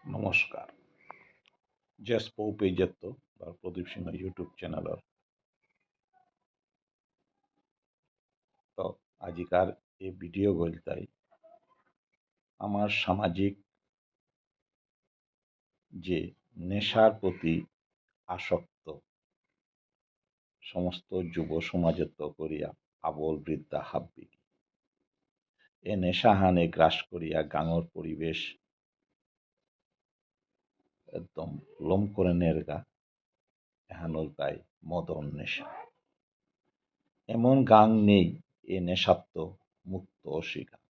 নমস্কাৰ। জেছ পৌ পেজেতো বা প্ৰদীপ সিংহ ইউটিউব চেনেলৰ তো আজিকার এই ভিডিওগুলিতে আমার সামাজিক যে নেশার প্রতি আসক্ত সমস্ত যুব সমাজত্ব করিয়া আবল বৃদ্ধা হাব্বি এ নেশাহানে গ্রাস করিয়া গাঙর পরিবেশ একদম লম করে নেরগা এহানোর তাই মদন নেশা এমন গাং নেই এ নেশাত্ম মুক্ত অস্বীকার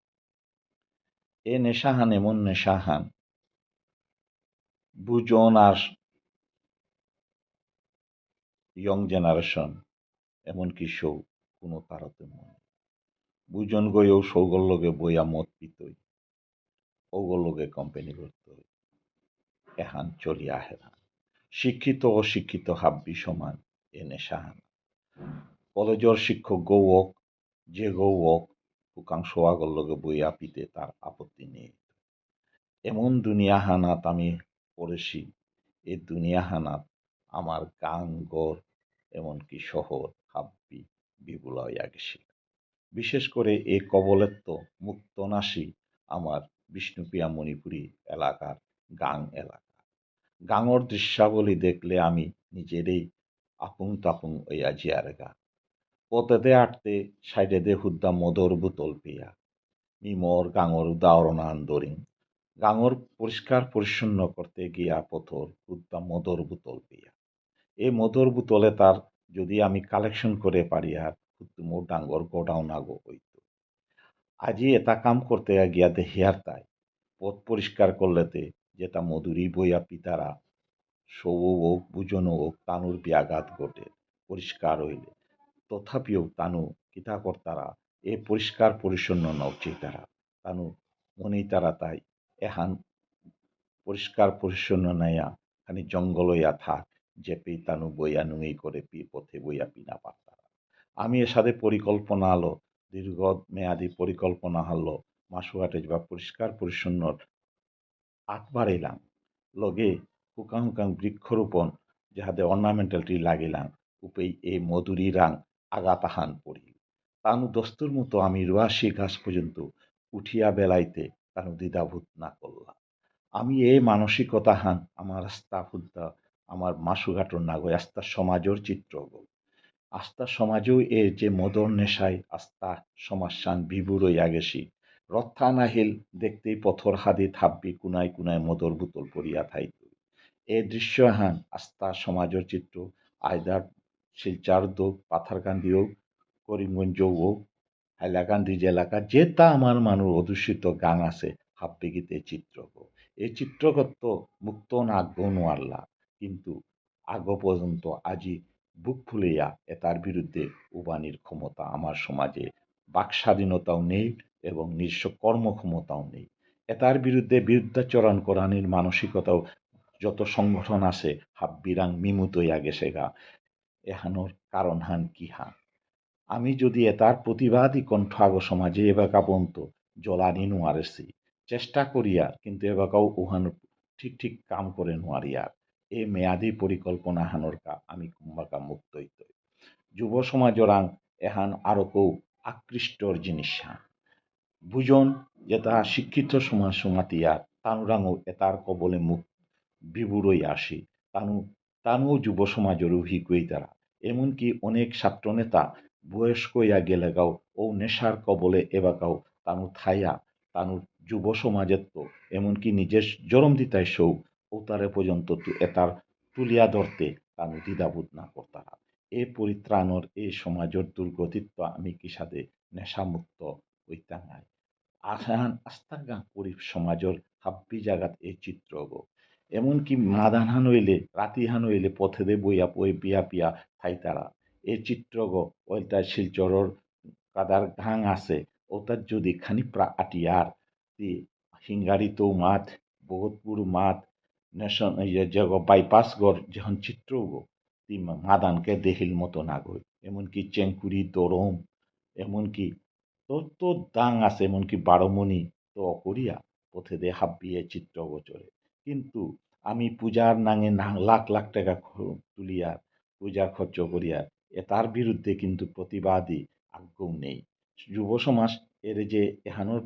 এ নেশাহান এমন নেশাহান বুজন আর ইয়ং জেনারেশন এমনকি সৌ কোনো তারতম্য নেই বুজন গইও সৌগর লগে বইয়া মত পিতই ওগর লগে কোম্পানি করতে এহান চলিয়া হেরান শিক্ষিত অশিক্ষিত হাব্বি সমান এ নেশাহান কলেজর শিক্ষক গৌওক যে গৌওক হুকাং সোয়াগর লগে বইয়া পিতে তার আপত্তি নেই এমন দুনিয়া হানাত আমি পড়েছি এই দুনিয়া হানাত আমার গাং গর এমনকি শহর হাব্বি বিপুলা হইয়া গেছিল বিশেষ করে এই কবলেত্ব মুক্তনাশী আমার বিষ্ণুপ্রিয়া মণিপুরী এলাকার গাং এলাকা গাঙর দৃশ্যাবলী দেখলে আমি নিজেরই আপুং তাপুং হইয়া জিয়ারগা পথেতে আটতে সাইডেদে হুদ্দা মদর বোতল পিয়া মিমর গাঙর উদাহরণ আন্দরিং গাঙর পরিষ্কার পরিচ্ছন্ন করতে গিয়া পথর হুদ্দা মদর বোতল পিয়া এই মদর বোতলে তার যদি আমি কালেকশন করে পারি আর মোর ডাঙ্গর গোডাউন আগো হইত আজি এটা কাম করতে গিয়া দেহিয়ার তাই পথ পরিষ্কার করলেতে যেটা মধুরী বইয়া পিতারা সৌ হোক বুঝনো হোক তানুর ব্যাঘাত ঘটে পরিষ্কার হইলে তথাপিও তানু কিতা কর্তারা এ পরিষ্কার পরিচ্ছন্ন নৌচি তারা তানু মনেই তারা তাই এহান পরিষ্কার পরিচ্ছন্ন নাইয়া খানি জঙ্গল হইয়া থাক যেপেই তানু বইয়া নুই করে পথে বইয়া পিনা পারতারা আমি এর সাথে পরিকল্পনা আলো দীর্ঘ মেয়াদী পরিকল্পনা হলো মাসুহাটে বা পরিষ্কার পরিচ্ছন্ন আট বাড়াইলাম লগে হুকাং হুকাং বৃক্ষরোপণ যাহাতে অর্নামেন্টাল ট্রি লাগিলাম উপেই এই মধুরী রাং আগাতাহান পড়ি তানু দস্তুর মতো আমি রুয়াশি গাছ পর্যন্ত উঠিয়া বেলাইতে তানু দ্বিধাভূত না করলাম আমি এই মানসিকতা হান আমার আস্থা ফুদ্দা আমার মাসুঘাটর নাগয় আস্থা সমাজর চিত্র আস্থা সমাজেও এর যে মদর নেশায় আস্থা সমাসান বিভুর হইয়া গেছি রথা নাহিল দেখতেই পথর হাদি থাব্বি কুনায় কুনায় মদর বোতল পড়িয়া থাইত এ দৃশ্য হান আস্থা সমাজর চিত্র আয়দার শিলচার দোক পাথারকান্দি হোক করিমগঞ্জ হোক হাইলাকান্দি এলাকা যেটা আমার মানুষ অধ্যুষিত গান আছে হাব্বিগিতে চিত্র এই চিত্রগত মুক্ত না গৌনোয়াল্লা কিন্তু আগ পর্যন্ত আজি বুক ফুলিয়া এটার বিরুদ্ধে উবানির ক্ষমতা আমার সমাজে বাক স্বাধীনতাও নেই এবং নিজস্ব কর্মক্ষমতাও নেই এটার বিরুদ্ধে বিরুদ্ধাচরণ করানির মানসিকতাও যত সংগঠন আছে হাব্বিরাং মিমুত হইয়া গেছে গা এহানোর কারণ হান কি হান আমি যদি এটার প্রতিবাদী কণ্ঠ আগ সমাজে এবাকা পর্যন্ত জ্বলানি নোয়ারেছি চেষ্টা করিয়া কিন্তু এবাকাও উহান ঠিক ঠিক কাম করে নোয়ারিয়ার এ মেয়াদী পরিকল্পনা হানরকা আমি কুম্বাকা মুক্ত হইত যুব সমাজরাং এহান আরো কৌ আকৃষ্টর জিনিস হান বুজন যেটা শিক্ষিত সমাজ সমাতিয়ার তানুরাঙও এটার কবলে মুখ বিবুরই আসি তানুও যুব সমাজের অভিজ্ঞই তারা এমনকি অনেক ছাত্রনেতা বয়স্ক হইয়া গেলেগাও ও নেশার কবলে এবাকাও তানু থাইয়া তানুর যুব সমাজের তো এমনকি নিজের জরম দিতাই সৌ ও তারে পর্যন্ত এটার তুলিয়া ধরতে তানু দ্বিধাবোধ না করতারা এ পরিত্রাণর এই সমাজের দুর্গতিত্ব আমি কি সাথে নেশামুক্ত হইতা নাই আসান আস্তাগান পরি সমাজের হাব্বি জাগাত এই চিত্র গো এমনকি মাদান হান হইলে রাতি হান হইলে পথে দে বইয়া বই পিয়া পিয়া থাইতারা এই চিত্র গো ওইটা শিলচরর কাদার ঘাং আছে ওটার যদি খানি আটিয়ার হিঙ্গারি তো মাঠ বহুতপুর মাঠ নেশন যে বাইপাস গড় যখন চিত্র গো তি মাদানকে দেহিল মতো না গই এমনকি চেঙ্কুরি দরম এমনকি তো দাং আছে এমনকি বারোমণি তো অকরিয়া পথে দে হাব্বিয়ে চিত্র গোচরে কিন্তু আমি পূজার নাঙে লাখ লাখ টাকা তুলিয়া পূজা খরচ করিয়া তার বিরুদ্ধে কিন্তু প্রতিবাদী আগ্রহ নেই। যুব সমাজ এর যে এহানোর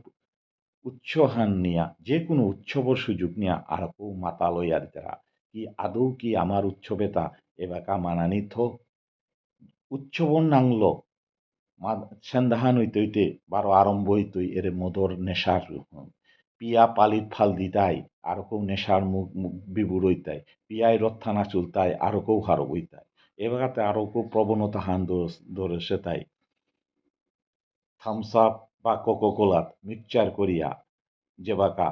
উৎসহান নিয়া যে কোনো উৎসবর সুযোগ নিয়া আর কেউ মাতা লইয়া দিতারা কি আদৌ কি আমার উৎসবে এবাকা মানানি থো উৎসবর নাংল সেন্ধাহান হইতে হইতে বারো আরম্ভ হইতই এর মদর নেশার পিয়া পালিত ফাল দিতাই আর কেউ নেশার মুখ বিবুর হইতাই পিয়াই রত্থানা চুলতাই আর কেউ হারো হইতাই এবাকাতে আরো কেউ প্রবণতা হান ধরেছে তাই থামস আপ বা কোকো কোলাত মিক্সচার করিয়া যেবাকা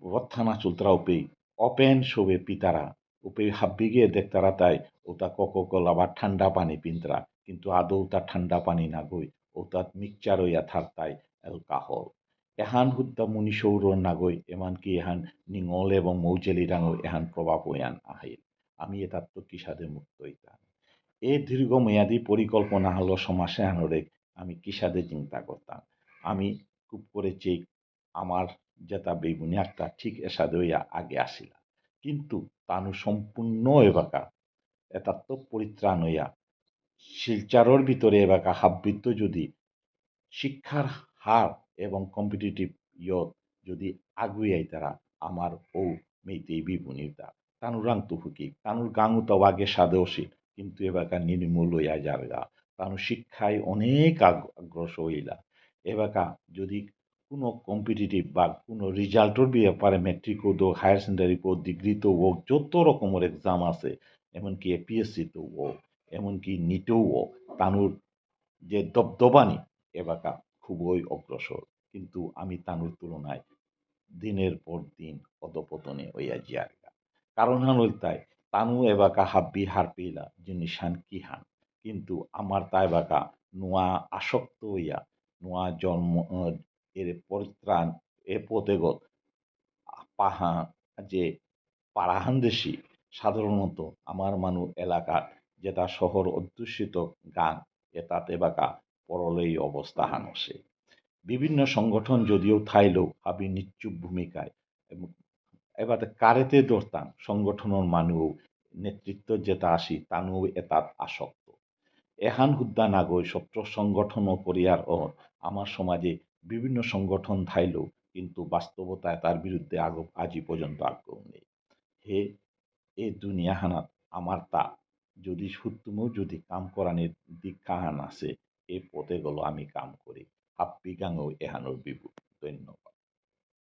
রত্থানা চুলতরা উপেই অপেন শোবে পিতারা উপে হাব্বি গিয়ে দেখতারা তাই ওটা কোকো কোলা বা ঠান্ডা পানি পিন্তরা কিন্তু আদৌ তা ঠান্ডা পানি না গই ওটা মিক্সচার হইয়া থাকতাই অ্যালকাহল এহান হুদ্দা মুনি সৌর নাগই এমনকি এহান নিঙল এবং মৌজেলি ডাঙর এহান প্রভাব হইয়ান আহিল আমি এটার তো কিসাদে মুক্ত হইতাম এই দীর্ঘমেয়াদী পরিকল্পনা হলো সমাজে আনরে আমি কিসাদে চিন্তা করতাম আমি খুব করেছি আমার যেটা বেগুনি একটা ঠিক এসাদে হইয়া আগে আসিলা কিন্তু তানু সম্পূর্ণ এবাকা এটা তো পরিত্রাণ হইয়া শিলচারর ভিতরে এবাকা হাববৃত্ত যদি শিক্ষার হার এবং কম্পিটিটিভ ইয়ত যদি আগুয়াই তারা আমার ও মেয়েতেই বিপুনিতা তানুর রাং তুহুকি তানুর গাঙু তো আগে সাদেওসি কিন্তু এবাকা নির্মূল হইয়া যারগা তানু শিক্ষায় অনেক আগ্রসর হইলা এবাকা যদি কোনো কম্পিটিটিভ বা কোনো রিজাল্টর ব্যাপারে মেট্রিক দো হায়ার সেকেন্ডারি কো ডিগ্রি তো হোক যত রকমের এক্সাম আছে এমনকি এপিএসসি তো হোক এমনকি নিটেও হোক তানুর যে দবদবানি এবাকা খুবই অগ্রসর কিন্তু আমি তানুর তুলনায় দিনের পর দিন অধপতনে হইয়া জিয়ারগা কারণ হান তাই তানু এবাকা হাব্বি হার পেইলা জিনিসান কি হান কিন্তু আমার তা এবাকা নোয়া আসক্ত হইয়া নোয়া জন্ম এর পরিত্রাণ এ পতেগত পাহা যে পাড়াহান দেশি সাধারণত আমার মানু এলাকার যেটা শহর অধ্যুষিত গান এটাতে বাকা পরলেই অবস্থা হানসে বিভিন্ন সংগঠন যদিও থাইলেও হাবি নিশ্চুপ ভূমিকায় এবারে কারেতে ধরতাম সংগঠনের মানুষ নেতৃত্ব যেটা আসি তানু এটাত আসক্ত এহান হুদ্দা নাগই সত্র সংগঠন ও করিয়ার ও আমার সমাজে বিভিন্ন সংগঠন থাইলেও কিন্তু বাস্তবতায় তার বিরুদ্ধে আজি পর্যন্ত আগ্রহ নেই হে এ দুনিয়া হানাত আমার তা যদি সুত্তুমও যদি কাম করানির দীক্ষাহান আছে এই পথে গেল আমি কাম করি হাপ্পি গাঙও এহানোর বিভু ধন্যবাদ